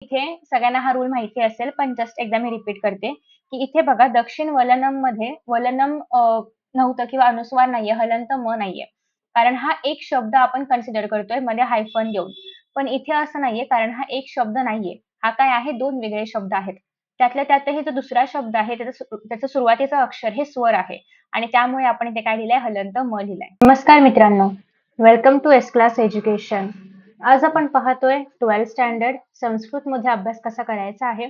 इथे सगळ्यांना हा रूल माहिती असेल, पण जस्ट एकदा मी रिपीट करते, की इथे बघा दक्षिण वलनममध्ये वलनम नव्हतं किंवा अनुस्वार नाहीये, हलंत म नाहीये. कारण हा एक शब्द आपण कन्सिडर करतोय मध्ये हायफन देऊन. पण इथे असं नाहीये कारण हा एक शब्द नाहीये. हा काय आहे 2 वेगळे शब्द आहेत. त्यातल्या त्यातही जो दुसरा शब्द आहे त्याचं सुरुवातीचं अक्षर हे स्वर आहे आणि त्यामुळे आपण इथे काय लिहिलंय हलंत म लिहिलंय. नमस्कार मित्रांनो, welcome to S class education. आज आपण पाहतोय 12th स्टँडर्ड संस्कृतमध्ये अभ्यास कसा करायचा आहे.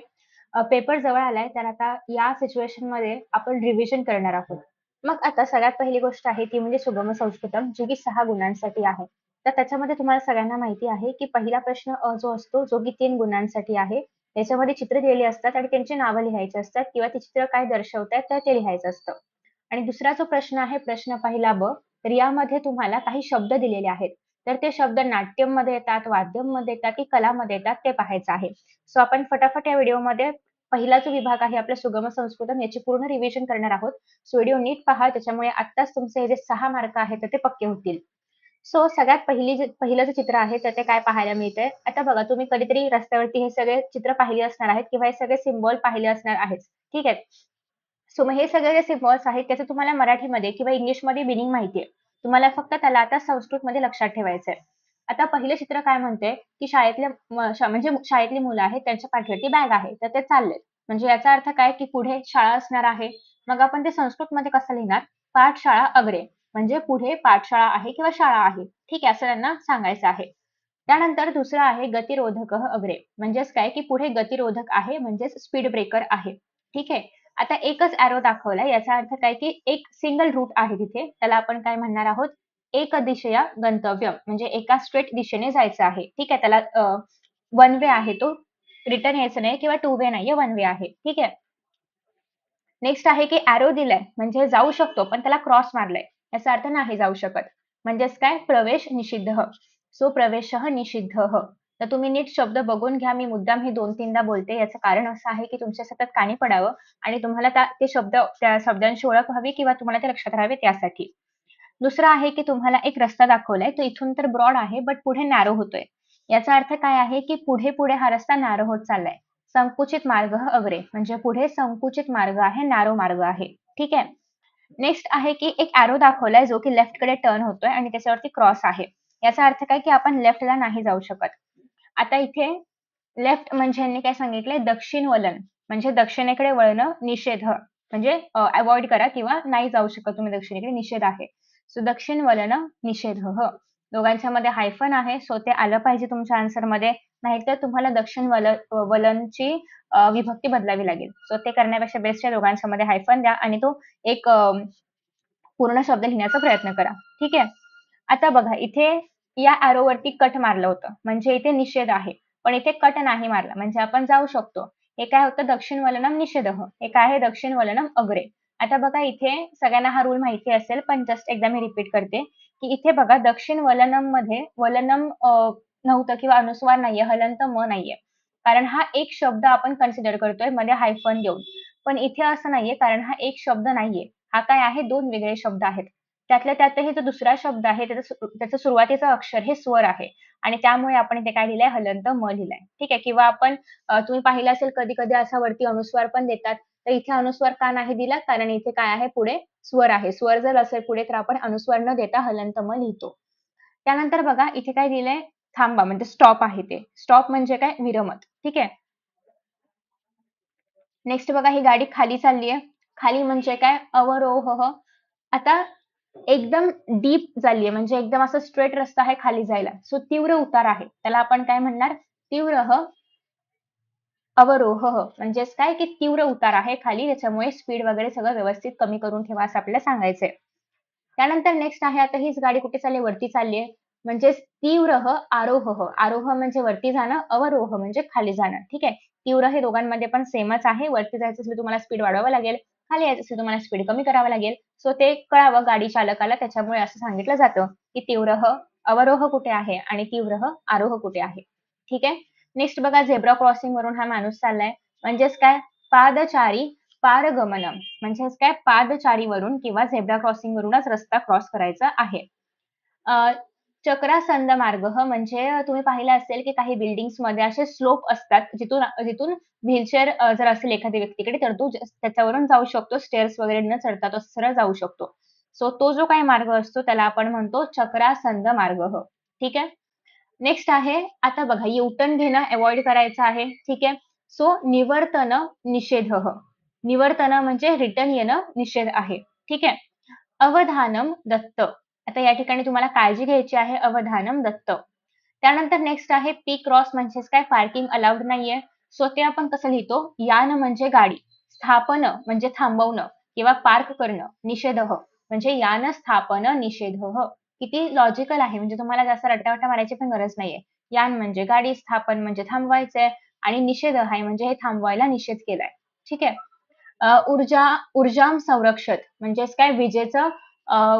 पेपर जवळ आलाय तर आता या सिच्युएशनमध्ये आपण रिव्हिजन करणार आहोत. मग आता सगळ्यात पहिली गोष्ट आहे ती म्हणजे सुगम संस्कृतम, जी की 6 गुणांसाठी आहे. तर त्याच्यामध्ये तुम्हाला सगळ्यांना माहिती आहे की पहिला प्रश्न जो असतो जो की 3 गुणांसाठी आहे. त्याच्यामध्ये चित्र दिलेली असतात आणि त्यांची नावं लिहायची असतात किंवा ते चित्र काय दर्शवतायत तर ते लिहायचं असतं. आणि दुसरा जो प्रश्न आहे प्रश्न पहिला ब, तर यामध्ये तुम्हाला काही शब्द दिलेले आहेत. तर ते शब्द नाट्यममध्ये येतात, वाद्यममध्ये येतात की कलामध्ये येतात ते पाहायचं आहे. सो आपण फटाफट या व्हिडिओमध्ये पहिला जो विभाग आहे आपल्या सुगम संस्कृतम याची पूर्ण रिव्हिजन करणार आहोत. सो व्हिडिओ नीट पहा, त्याच्यामुळे आत्ताच तुमचे हे जे 6 मार्क आहेत तर ते पक्के होतील. सो सगळ्यात पहिलं जे चित्र आहे तर ते काय पाहायला मिळतंय. आता बघा तुम्ही कधीतरी रस्त्यावरती हे सगळे चित्र पाहिले असणार आहेत किंवा हे सगळे सिम्बॉल पाहिले असणार आहेत. ठीक आहे. सो मग हे सगळे जे सिम्बॉल्स आहेत त्याचं तुम्हाला मराठीमध्ये किंवा इंग्लिशमध्ये मिनिंग माहिती आहे. तुम्हाला फक्त त्याला आता संस्कृतमध्ये लक्षात ठेवायचं आहे. आता पहिलं चित्र काय म्हणतंय, की म्हणजे शाळेतली मुलं आहेत त्यांच्या पाठीवरती बॅग आहे. तर ते चाललेत. म्हणजे याचा अर्थ काय, की पुढे शाळा असणार आहे. मग आपण ते संस्कृतमध्ये कसं लिहिणार? पाठशाळा अग्रे. म्हणजे पुढे पाठशाळा आहे किंवा शाळा आहे. ठीक आहे, असं त्यांना सांगायचं आहे. त्यानंतर दुसरं आहे गतिरोधकः अग्रे. म्हणजेच काय, की पुढे गतिरोधक आहे म्हणजेच स्पीड ब्रेकर आहे. ठीक आहे. आता एकच एरो दाखवलाय याचा अर्थ काय, की एक सिंगल रूट आहे तिथे. त्याला आपण काय म्हणणार आहोत? एक दिशया गंतव्य म्हणजे एका स्ट्रेट दिशेने जायचं आहे. ठीक आहे. त्याला वन वे आहे तो. रिटर्न यायचं नाही किंवा टू वे नाहीये, वन वे आहे. ठीक आहे. नेक्स्ट आहे की एरो दिलाय म्हणजे जाऊ शकतो पण त्याला क्रॉस मारलाय. याचा अर्थ नाही जाऊ शकत. म्हणजेच काय? प्रवेश निषिद्धः. सो प्रवेशः निषिद्धः. तर तुम्ही नीट शब्द बघून घ्या. मी मुद्दाम हे 2-3दा बोलते. याचं कारण असं आहे की तुमच्या सतत कानी पडावं आणि तुम्हाला ते शब्द त्या शब्दांची ओळख व्हावी किंवा तुम्हाला ते लक्षात राहावे त्यासाठी. दुसरं आहे की तुम्हाला एक रस्ता दाखवलाय. तो इथून तर ब्रॉड आहे बट पुढे नॅरो होतोय. याचा अर्थ काय आहे की पुढे-पुढे हा रस्ता नॅरो होत चाललाय. संकुचित मार्ग अग्रे म्हणजे पुढे संकुचित मार्ग आहे, नॅरो मार्ग आहे. ठीक आहे. नेक्स्ट आहे की एक एरो दाखवलाय जो की लेफ्टकडे टर्न होतोय आणि त्याच्यावरती क्रॉस आहे. याचा अर्थ काय की आपण लेफ्टला नाही जाऊ शकत. आता इथे लेफ्ट म्हणजे यांनी काय सांगितलंय दक्षिण वलन म्हणजे दक्षिणेकडे वळणं निषेध म्हणजे अवॉइड करा किंवा नाही जाऊ शकत तुम्ही दक्षिणेकडे निषेध आहे. सो दक्षिण वलन निषेध दोघांच्या मध्ये हायफन आहे सो ते आलं पाहिजे तुमच्या आन्सर मध्ये नाहीतर तुम्हाला दक्षिण वलनची विभक्ती बदलावी लागेल. सो ते करण्यापेक्षा बेस्ट आहे दोघांच्या मध्ये हायफन द्या आणि तो एक पूर्ण शब्द लिहिण्याचा प्रयत्न करा. ठीक आहे. आता बघा इथे या एरोवरती कट मारलं होतं म्हणजे इथे निषेध आहे. पण इथे कट नाही मारला म्हणजे आपण जाऊ शकतो. हे काय होतं दक्षिण वलनम निषेधः. हे काय आहे दक्षिण वलनम अग्रे. आता बघा इथे सगळ्यांना हा रूल माहिती असेल पण जस्ट एकदा मी रिपीट करते, की इथे बघा दक्षिण वलनममध्ये वलनम नव्हतं किंवा अनुस्वार नाहीये, हलंत म नाहीये. कारण हा एक शब्द आपण कन्सिडर करतोय मध्ये हायफन देऊन. पण इथे असं नाहीये कारण हा एक शब्द नाहीये. हा काय आहे 2 वेगळे शब्द आहेत. त्यातल्या त्यातही जो दुसरा शब्द आहे त्याचं सुरुवातीचं अक्षर हे स्वर आहे आणि त्यामुळे आपण इथे काय लिहिलंय हलंत म लिहिलंय. ठीक आहे. किंवा आपण तुम्ही पाहिलं असेल कधी-कधी असा वरती अनुस्वार पण देतात. तर इथे अनुस्वार का नाही दिला? कारण इथे काय आहे पुढे स्वर आहे. स्वर जर असेल पुढे तर आपण अनुस्वार न देता हलंत म लिहितो. त्यानंतर बघा इथे काय दिलंय थांबा म्हणजे स्टॉप आहे ते. स्टॉप म्हणजे काय विरमत. ठीक आहे. नेक्स्ट बघा ही गाडी खाली चालली आहे. खाली म्हणजे काय अवरोह. आता एकदम डीप झालीये म्हणजे एकदम असं स्ट्रेट रस्ता आहे खाली जायला. सो तीव्र उतार आहे. त्याला आपण काय म्हणणार? तीव्रः अवरोह म्हणजेच काय की तीव्र उतार आहे खाली त्याच्यामुळे स्पीड वगैरे सगळं व्यवस्थित कमी करून ठेवा असं आपल्याला सांगायचंय. त्यानंतर नेक्स्ट आहे आता हीच गाडी कुठे चालली वरती चालली आहे. म्हणजेच तीव्रः आरोह. आरोह म्हणजे वरती जाणं, अवरोह म्हणजे खाली जाणं. ठीक आहे. तीव्र हे दोघांमध्ये पण सेमच आहे. वरती जायचं असेल तुम्हाला स्पीड वाढवावं लागेल. खाली यायचं असेल तुम्हाला स्पीड कमी करावं लागेल. सो ते कळावं गाडी चालकाला त्याच्यामुळे असं सांगितलं जातं, की तीव्रः अवरोह कुठे आहे आणि तीव्रः आरोह कुठे आहे. ठीक आहे. नेक्स्ट बघा झेब्रा क्रॉसिंग वरून हा माणूस चाललाय. म्हणजेच काय पादचारी पारगमन म्हणजेच काय पादचारीवरून किंवा झेब्रा क्रॉसिंग वरूनच रस्ता क्रॉस करायचा आहे. चक्रासंध मार्ग म्हणजे तुम्ही पाहिलं असेल की काही बिल्डिंग्समध्ये असे स्लोप असतात जिथून जिथून व्हीलचेअर जर असेल एखाद्या व्यक्तीकडे तर तो त्याच्यावरून जाऊ शकतो स्टेअर्स वगैरे न चढता तो सरळ जाऊ शकतो. सो तो जो काही मार्ग असतो त्याला आपण म्हणतो चक्रासंध मार्ग. ठीक आहे. नेक्स्ट आहे आता बघा यू-टर्न घेणं अव्हॉइड करायचं आहे. ठीक आहे. सो निवर्तन निषेधः. निवर्तन म्हणजे रिटर्न येणं निषेध आहे. ठीक आहे. अवधानम दत्त. आता या ठिकाणी तुम्हाला काळजी घ्यायची आहे. अवधानम दत्त. त्यानंतर नेक्स्ट आहे पी क्रॉस म्हणजेच काय पार्किंग अलाउड नाहीये. सो ते आपण कसं लिहितो? यान म्हणजे गाडी. स्थापन म्हणजे थांबवणं किंवा पार्क करणं. निषेधः म्हणजे यान स्थापन निषेधः. किती लॉजिकल आहे म्हणजे तुम्हाला जास्त रट्टावट्टा मारायची पण गरज नाहीये. यान म्हणजे गाडी, स्थापन म्हणजे थांबवायचंय आणि निषेध आहे म्हणजे हे थांबवायला निषेध केलाय. ठीक आहे. ऊर्जाम संरक्षक म्हणजेच काय विजेचं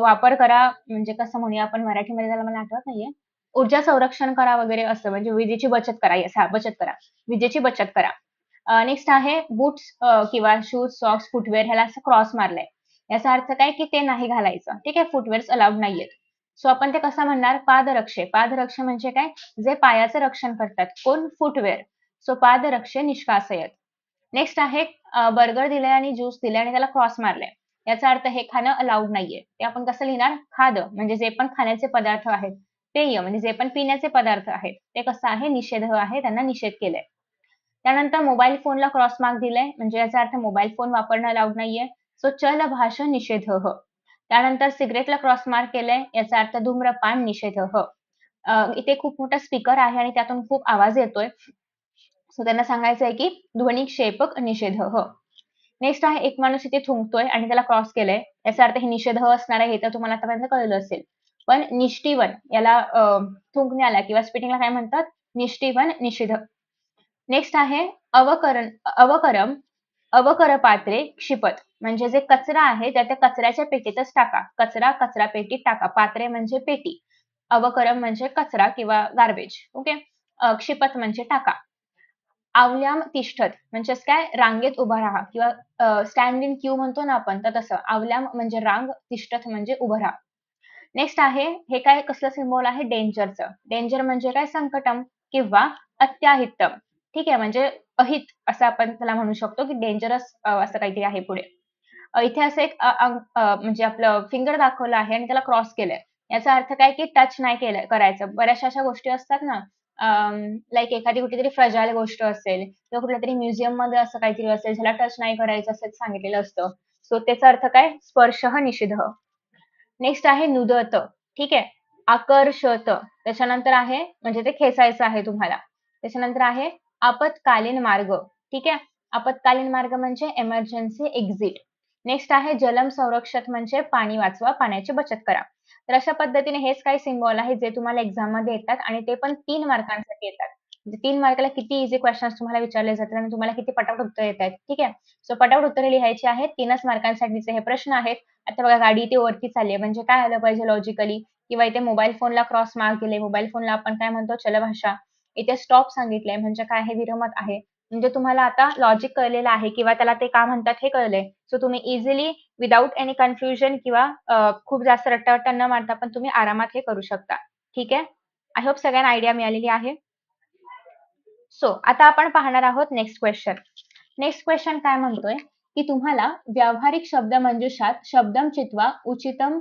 वापर करा म्हणजे कसं म्हणूया आपण मराठीमध्ये त्याला मला आठवत नाहीये. ऊर्जा संरक्षण करा वगैरे असं म्हणजे विजेची बचत करा. येस हां, बचत करा. विजेची बचत करा. नेक्स्ट आहे बूट्स किंवा शूज, सॉक्स, फुटवेअर ह्याला असं क्रॉस मारलंय. याचा अर्थ काय की ते नाही घालायचं. ठीक आहे. फुटवेअर्स अलाउड नाहीयेत. सो आपण ते कसं म्हणणार? पादरक्षे. पादरक्षे म्हणजे काय? जे पायाचं रक्षण करतात. कोण? फुटवेअर. सो पादरक्षे निष्कासयत. नेक्स्ट आहे बर्गर दिलाय आणि ज्यूस दिलाय आणि त्याला क्रॉस मारलाय. याचा अर्थ हे खाणं अलाउड नाहीये. ते आपण कसं लिहिणार? खाद्य म्हणजे जे पण खाण्याचे पदार्थ आहेत. पेय म्हणजे जे पण पिण्याचे पदार्थ आहेत. ते कसं आहे? निषेध आहे. त्यांना निषेध केलाय. त्यानंतर मोबाईल फोनला क्रॉस मार्क दिलाय म्हणजे याचा अर्थ मोबाईल फोन वापरणं अलाउड नाहीये. सो चल भाषण निषेधः. त्यानंतर सिगरेटला क्रॉस मार्क केलाय याचा अर्थ धूम्रपान निषेधः. इथे खूप मोठा स्पीकर आहे आणि त्यातून खूप आवाज येतोय. सो त्यांना सांगायचं आहे की ध्वनी क्षेपक निषेध. नेक्स्ट आहे एक माणूस इथे थुंकतोय आणि त्याला क्रॉस केलंय. याचा अर्थ हे निषेध असणार आहे हे तर तुम्हाला आतापर्यंत कळलं असेल. पण निष्ठीवन याला थुंकण्याला किंवा स्पिटिंगला काय म्हणतात? निष्ठीवन निषेध. नेक्स्ट आहे अवकरम अवकरपात्रे क्षिपत म्हणजे जे कचरा आहे त्या कचऱ्याच्या पेटीतच टाका. कचरा कचरा पेटीत टाका. पात्रे म्हणजे पेटी. अवकरम म्हणजे कचरा किंवा गार्बेज. ओके. क्षिपत म्हणजे टाका. आवल्याम तिष्ठत म्हणजेच काय रांगेत उभा राहा किंवा स्टँड इन क्यू म्हणतो ना आपण तर तसं आवल्याम म्हणजे रांग तिष्ठत म्हणजे उभं राहा. नेक्स्ट आहे हे काय कसलं सिम्बॉल आहे डेंजरचं. डेंजर म्हणजे काय संकटम किंवा अत्याहितम. ठीक आहे म्हणजे अहित असं आपण त्याला म्हणू शकतो की डेंजरस असं काहीतरी आहे पुढे. इथे असं एक म्हणजे आपलं फिंगर दाखवलं आहे आणि त्याला क्रॉस केलंय. याचा अर्थ काय की टच नाही केलं करायचं. बऱ्याचशा अशा गोष्टी असतात ना लाइक एखादी कुठलीतरी फ्रजाइल गोष्ट असेल किंवा कुठल्यातरी म्युझियममध्ये असं काहीतरी असेल ज्याला टच नाही करायचं असं सांगितलेलं असतं. सो त्याचा अर्थ काय? स्पर्शः निषिद्धः. नेक्स्ट आहे नुदत. ठीक आहे. आकर्षत. त्याच्यानंतर आहे म्हणजे ते खेचायचं आहे तुम्हाला. त्याच्यानंतर आहे आपत्कालीन मार्ग. ठीक आहे. आपत्कालीन मार्ग म्हणजे एमर्जन्सी एक्झिट. नेक्स्ट आहे जलम संरक्षक म्हणजे पाणी वाचवा, पाण्याची बचत करा. तर अशा पद्धतीने हेच काही सिम्बॉल आहेत जे तुम्हाला एक्झाममध्ये येतात आणि ते पण 3 मार्कांसाठी येतात. म्हणजे 3 मार्काला किती इझी क्वेशन्स तुम्हाला विचारले जातात आणि तुम्हाला किती पटापट उत्तरं येतायत. ठीक आहे. सो पटापट उत्तरे लिहायची आहेत. 3च मार्कांसाठीचे हे प्रश्न आहेत. आता बघा गाडी इथे वरती चालली आहे म्हणजे काय आलं पाहिजे लॉजिकली किंवा इथे मोबाईल फोनला क्रॉस मार्क दिले. मोबाईल फोनला आपण काय म्हणतो चलभाषा. इथे स्टॉप सांगितलंय म्हणजे काय हे विरमत आहे. म्हणजे तुम्हाला आता लॉजिक कळलेलं आहे किंवा त्याला ते का म्हणतात हे कळलंय. सो तुम्ही इझिली विदाऊट एनी कन्फ्युजन किंवा खूप जास्त रट्टावट्टा न मारता पण तुम्ही आरामात हे करू शकता. ठीक आहे. आय होप सगळ्यांना आयडिया मिळालेली आहे. सो आता आपण पाहणार आहोत नेक्स्ट क्वेश्चन. नेक्स्ट क्वेश्चन काय म्हणतोय की तुम्हाला व्यावहारिक शब्दमंजुषात शब्दम चित्वा उचितम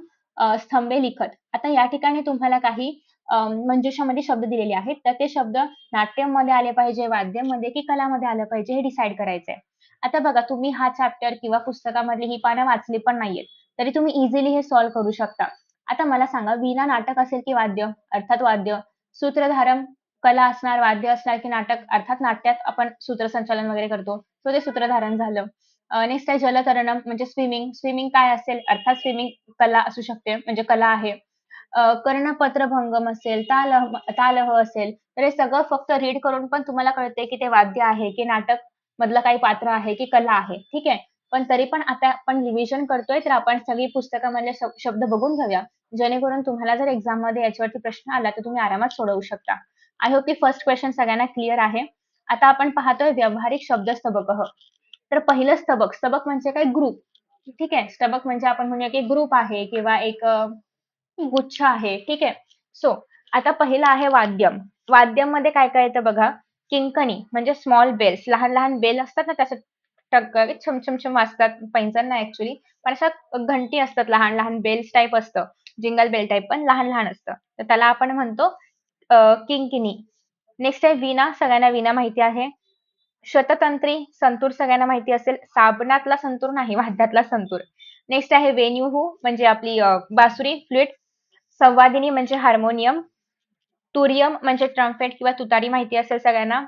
स्तंभे लिखत. आता या ठिकाणी तुम्हाला काही मंजुषामध्ये शब्द दिलेले आहेत तर ते शब्द नाट्यमध्ये आले पाहिजे, वाद्यमध्ये की कलामध्ये आलं पाहिजे हे डिसाईड करायचंय. आता बघा तुम्ही हा चॅप्टर किंवा पुस्तकामधली ही पानं वाचली पण नाहीयेत तरी तुम्ही इझिली हे सॉल्व्ह करू शकता. आता मला सांगा वीणा नाटक असेल की वाद्य? अर्थात वाद्य. सूत्रधारम कला असणार, वाद्य असणार की नाटक? अर्थात नाट्यात आपण सूत्रसंचालन वगैरे करतो. सो ते सूत्रधारण झालं. नेक्स्ट आहे जलतरणम म्हणजे स्विमिंग. स्विमिंग काय असेल? अर्थात स्विमिंग कला असू शकते म्हणजे कला आहे. कर्णपत्रभंगम असेल, तालह असेल तर हे सगळं फक्त रीड करून पण तुम्हाला कळते की ते वाद्य आहे की नाटक मधलं काही पात्र आहे की कला आहे. ठीक आहे. पण तरी पण आता आपण रिव्हिजन करतोय तर आपण सगळी पुस्तकामधले शब्द बघून घेऊया. जेणेकरून तुम्हाला जर एक्झाममध्ये याच्यावरती प्रश्न आला तर तुम्ही आरामात सोडवू शकता. आय होप की फर्स्ट क्वेश्चन सगळ्यांना क्लिअर आहे. आता आपण पाहतोय व्यावहारिक शब्द स्तबकः. तर पहिलं स्तबक. स्तबक म्हणजे काय? ग्रुप. ठीक आहे. स्तबक म्हणजे आपण म्हणूया की ग्रुप आहे किंवा एक गुच्छ आहे. ठीक आहे. सो आता पहिलं आहे वाद्यम. वाद्यममध्ये काय काय येतं बघा. किंकणी म्हणजे स्मॉल बेल्स, लहान लहान बेल असतात ना, त्याच्यात टक छम छम छम वाजतात. पैंजण नाही ऍक्च्युली, पण अशा घंटी असतात, लहान लहान बेल्स टाईप असतं. जिंगल बेल टाईप, पण लहान लहान असतं. तर त्याला आपण म्हणतो किंकिणी. नेक्स्ट आहे वीणा. सगळ्यांना वीणा माहिती आहे. शततंत्री, संतूर सगळ्यांना माहिती असेल. साबणातला संतूर नाही, वाद्यातला संतूर. नेक्स्ट आहे वेन्यूहू म्हणजे आपली बासुरी, फ्लुट. संवादिनी म्हणजे हार्मोनियम. तुरियम म्हणजे ट्रम्पेट किंवा तुतारी माहिती असेल सगळ्यांना.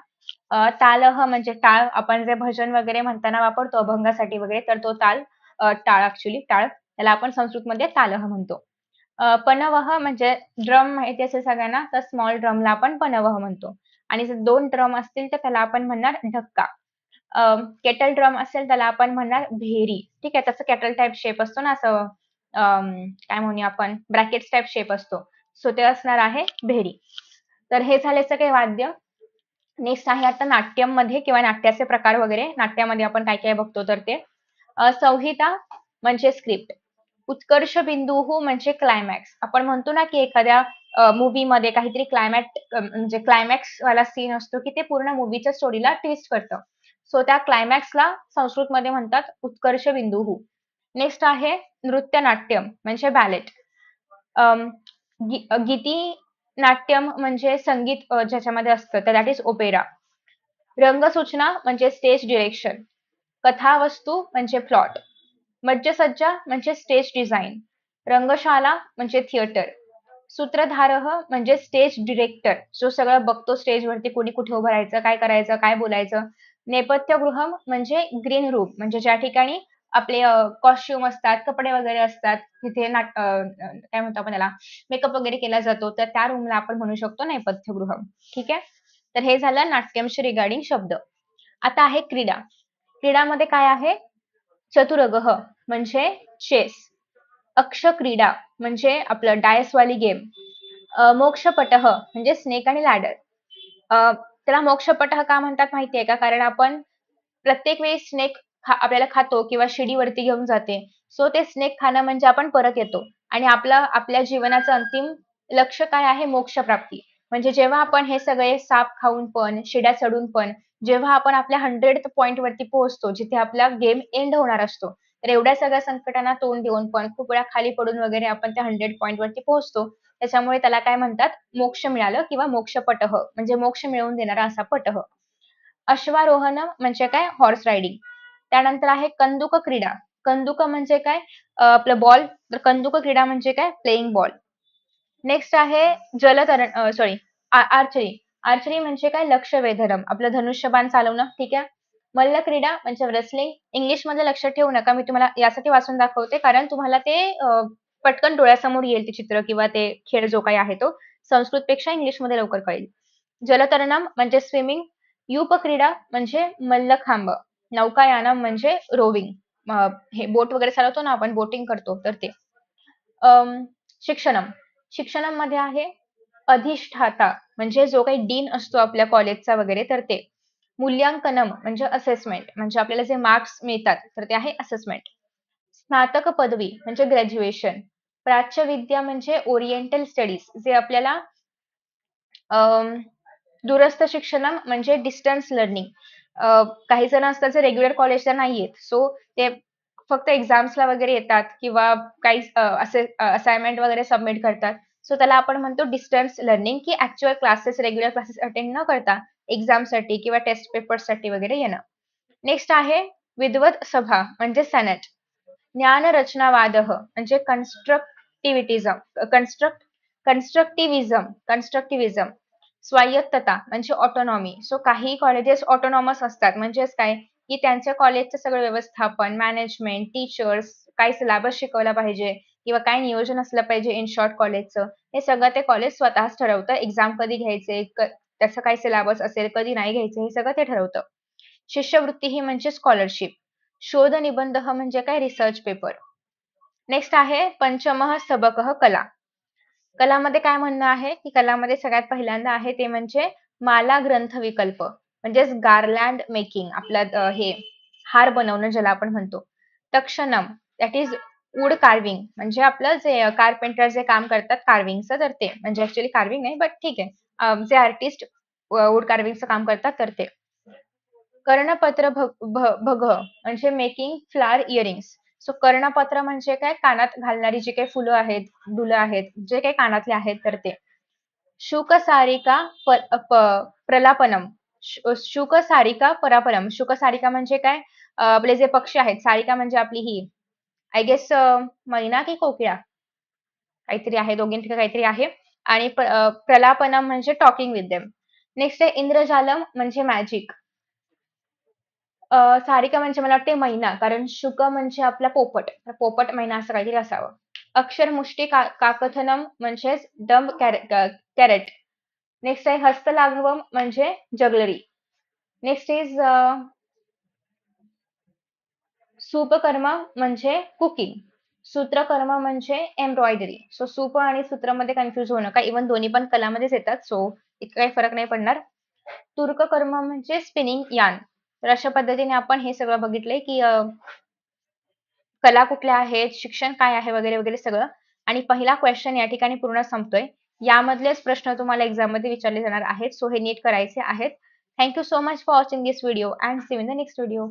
तालह म्हणजे टाळ, आपण जे भजन वगैरे म्हणताना वापरतो अभंगासाठी वगैरे, तर तो टाळ ऍक्च्युली टाळ, त्याला आपण संस्कृतमध्ये तालह म्हणतो. पनवह म्हणजे ड्रम माहिती असेल सगळ्यांना, तर स्मॉल ड्रमला आपण पनवह म्हणतो. आणि जर 2 ड्रम असतील तर त्याला आपण म्हणणार ढक्का. केटल ड्रम असेल त्याला आपण म्हणणार भेरी. ठीक आहे, तसं केटल टाइप शेप असतो ना, असं काय म्हणूया आपण, ब्रॅकेट्स टाइप शेप असतो. सो ते असणार आहे भेरी. तर हे झाले सगळे वाद्य. नेक्स्ट आहे आता नाट्यममध्ये किंवा नाट्याचे प्रकार वगैरे. नाट्यामध्ये आपण काय काय बघतो तर ते संहिता म्हणजे स्क्रिप्ट. उत्कर्ष बिंदू म्हणजे क्लायमॅक्स. आपण म्हणतो ना की एखाद्या मूव्हीमध्ये काहीतरी म्हणजे क्लायमॅक्स वाला सीन असतो की ते पूर्ण मूव्हीच्या स्टोरीला ट्विस्ट करतं. सो त्या क्लायमॅक्सला संस्कृतमध्ये म्हणतात उत्कर्ष बिंदू. नेक्स्ट आहे नृत्य नाट्यम म्हणजे बॅलेट. गीती नाट्यम म्हणजे संगीत ज्याच्यामध्ये असतं तर दॅट इज ओपेरा. रंगसूचना म्हणजे स्टेज डिरेक्शन. कथावस्तू म्हणजे प्लॉट. मज्जसज्जा म्हणजे स्टेज डिझाईन. रंगशाला म्हणजे थिएटर. सूत्रधारह म्हणजे स्टेज डिरेक्टर, जो सगळं बघतो स्टेजवरती कोणी कुठे उभं राहायचं, काय करायचं, काय बोलायचं. नेपथ्यगृहम म्हणजे ग्रीन रूम, म्हणजे ज्या ठिकाणी आपले कॉस्ट्युम असतात, कपडे वगैरे असतात, तिथे काय म्हणतो आपण त्याला, मेकअप वगैरे केला जातो, तर त्या रूमला आपण म्हणू शकतो नेपथ्यगृहम. ठीक आहे. तर हे झालं नाट्यमशी रिगार्डिंग शब्द. आता आहे क्रीडा. क्रीडामध्ये काय आहे? चतुरगह म्हणजे चेस. अक्षक्रीडा म्हणजे आपलं डायसवाली गेम. मोक्षपटह म्हणजे स्नेक आणि लॅडर. त्याला मोक्षपटह का म्हणतात माहिती आहे का? कारण आपण प्रत्येक वेळी स्नेक आपल्याला खातो किंवा शिडीवरती घेऊन जाते. सो ते स्नेक खाणं म्हणजे आपण परत येतो आणि आपल्या जीवनाचं अंतिम लक्ष्य काय आहे? मोक्षप्राप्ती. म्हणजे जेव्हा आपण हे सगळे साप खाऊन पण, शिड्या चढून पण, जेव्हा आपण आपल्या 100th पॉइंट वरती पोहोचतो, जिथे आपला गेम एंड होणार असतो, तर एवढ्या सगळ्या संकटांना तोंड देऊन पण खूप वेळा खाली पडून वगैरे आपण त्या 100 पॉइंट वरती पोहोचतो. त्याच्यामुळे त्याला काय म्हणतात? मोक्ष मिळालं किंवा मोक्षपटह म्हणजे मोक्ष मिळवून देणारा असा पटह. अश्वारोहण म्हणजे काय? Horse riding. त्यानंतर आहे कंदुक क्रीडा. कंदुक म्हणजे काय? आपलं बॉल. तर कंदुक क्रीडा म्हणजे काय? Playing ball. नेक्स्ट आहे सॉरी, आर्चरी. आर्चरी म्हणजे काय? लक्ष्य वेधणं, आपलं धनुष्यबाण चालवणं. ठीक आहे. मल्लक्रीडा म्हणजे रेसलिंग. इंग्लिश मध्ये लक्षात ठेवू नका, मी तुम्हाला यासाठी वाचून दाखवते कारण तुम्हाला ते पटकन डोळ्यासमोर येईल ते चित्र किंवा ते खेळ जो काही आहे तो. संस्कृतपेक्षा इंग्लिशमध्ये लवकर कळेल. जलतरणम म्हणजे स्विमिंग. युपक्रीडा म्हणजे मल्लखांब. नौकायानम म्हणजे रोविंग. हे बोट वगैरे चालवतो ना आपण, बोटिंग करतो तर ते. शिक्षणम. शिक्षणम मध्ये आहे अधिष्ठाता म्हणजे जो काही डीन असतो आपल्या कॉलेजचा वगैरे तर ते. मूल्यांकनम म्हणजे असेसमेंट, म्हणजे आपल्याला जे मार्क्स मिळतात तर ते आहे असेसमेंट. स्नातक पदवी म्हणजे ग्रॅज्युएशन. प्राच्यविद्या म्हणजे ओरिएंटल स्टडीज, जे आपल्याला दूरस्थ शिक्षण म्हणजे डिस्टन्स लर्निंग. काही जण असतात जे रेग्युलर कॉलेजला नाही आहेत, सो ते फक्त एक्झाम्सला वगैरे येतात किंवा काही असे असाइनमेंट वगैरे सबमिट करतात. सो त्याला आपण म्हणतो डिस्टन्स लर्निंग, की actual classes, regular classes attend न करता एक्झामसाठी किंवा टेस्ट पेपर्ससाठी वगैरे येणं. नेक्स्ट आहे विद्वत सभा म्हणजे सेनेट. ज्ञानरचनावादः म्हणजे कन्स्ट्रक्टिव्हिजम. स्वायत्तता म्हणजे ऑटोनॉमी. सो काही कॉलेजेस ऑटोनॉमस असतात, म्हणजेच काय, की त्यांच्या कॉलेजचं सगळं व्यवस्थापन, मॅनेजमेंट, टीचर्स, काय सिलेबस शिकवला पाहिजे किंवा काय नियोजन असलं पाहिजे इन शॉर्ट कॉलेजचं, हे सगळं ते कॉलेज स्वतःच ठरवतं. एक्झाम कधी घ्यायचे, त्याचं काय सिलेबस असेल, कधी नाही घ्यायचं, हे सगळं ते ठरवतं. शिष्यवृत्ती ही म्हणजे स्कॉलरशिप. शोध निबंध म्हणजे काय? Research paper. नेक्स्ट आहे पंचमः सबकः कला. कलामध्ये काय म्हणणं आहे, की कलामध्ये सगळ्यात पहिल्यांदा आहे ते म्हणजे माला ग्रंथ विकल्प, म्हणजेच गार्लँड मेकिंग, आपलं हे हार बनवणं ज्याला आपण म्हणतो. तक्षणम दॅट इज वूड कार्विंग म्हणजे आपलं जे कार्पेंटर जे काम करतात कार्विंगचं तर ते म्हणजे ऍक्च्युअली कार्विंग नाही बट ठीक आहे. जे आर्टिस्ट वूड कार्विंगचं काम करतात तर ते. कर्णपत्र भग म्हणजे मेकिंग फ्लावर इयरिंग्स. सो कर्णपत्र म्हणजे काय कानात घालणारी जी काही फुलं आहेत, डुलं आहेत, जे काही कानातले आहेत तर ते. शुकसारिका प्रलापनम. शुकसारिका परापरम. शुकसारिका म्हणजे काय? आपले जे पक्षी आहेत. सारिका म्हणजे आपली ही आय गेस मैना की कोकिळा काहीतरी आहे, दोघींपैकी काहीतरी आहे. आणि प्रलापनम म्हणजे टॉकिंग विथ देम. नेक्स्ट आहे इंद्रजालम म्हणजे मॅजिक. सारिका म्हणजे मला वाटते मैना, कारण शुक म्हणजे आपला पोपट. तर पोपट मैना असं काहीतरी असावं. अक्षरमुष्टी काकथनम म्हणजेच डंब कॅरेट. नेक्स्ट आहे हस्तलाघवम म्हणजे जगलरी. नेक्स्ट इज सूपकर्म म्हणजे कुकिंग. सूत्रकर्म म्हणजे एम्ब्रॉयडरी. सो सूप आणि सूत्रमध्ये कन्फ्युज होऊ नका. इव्हन दोन्ही पण कलामध्येच येतात. सो इतका काही फरक नाही पडणार. तुर्ककर्म म्हणजे स्पिनिंग यार्न. तर अशा पद्धतीने आपण हे सगळं बघितलंय की कला कुठल्या आहेत, शिक्षण काय आहे वगैरे वगैरे सगळं. आणि पहिला क्वेश्चन या ठिकाणी पूर्ण संपतोय. यामधलेच प्रश्न तुम्हाला एक्झाममध्ये विचारले जाणार आहेत. सो हे नीट करायचे आहेत. Thank you so much for watching this video and see you in the next video.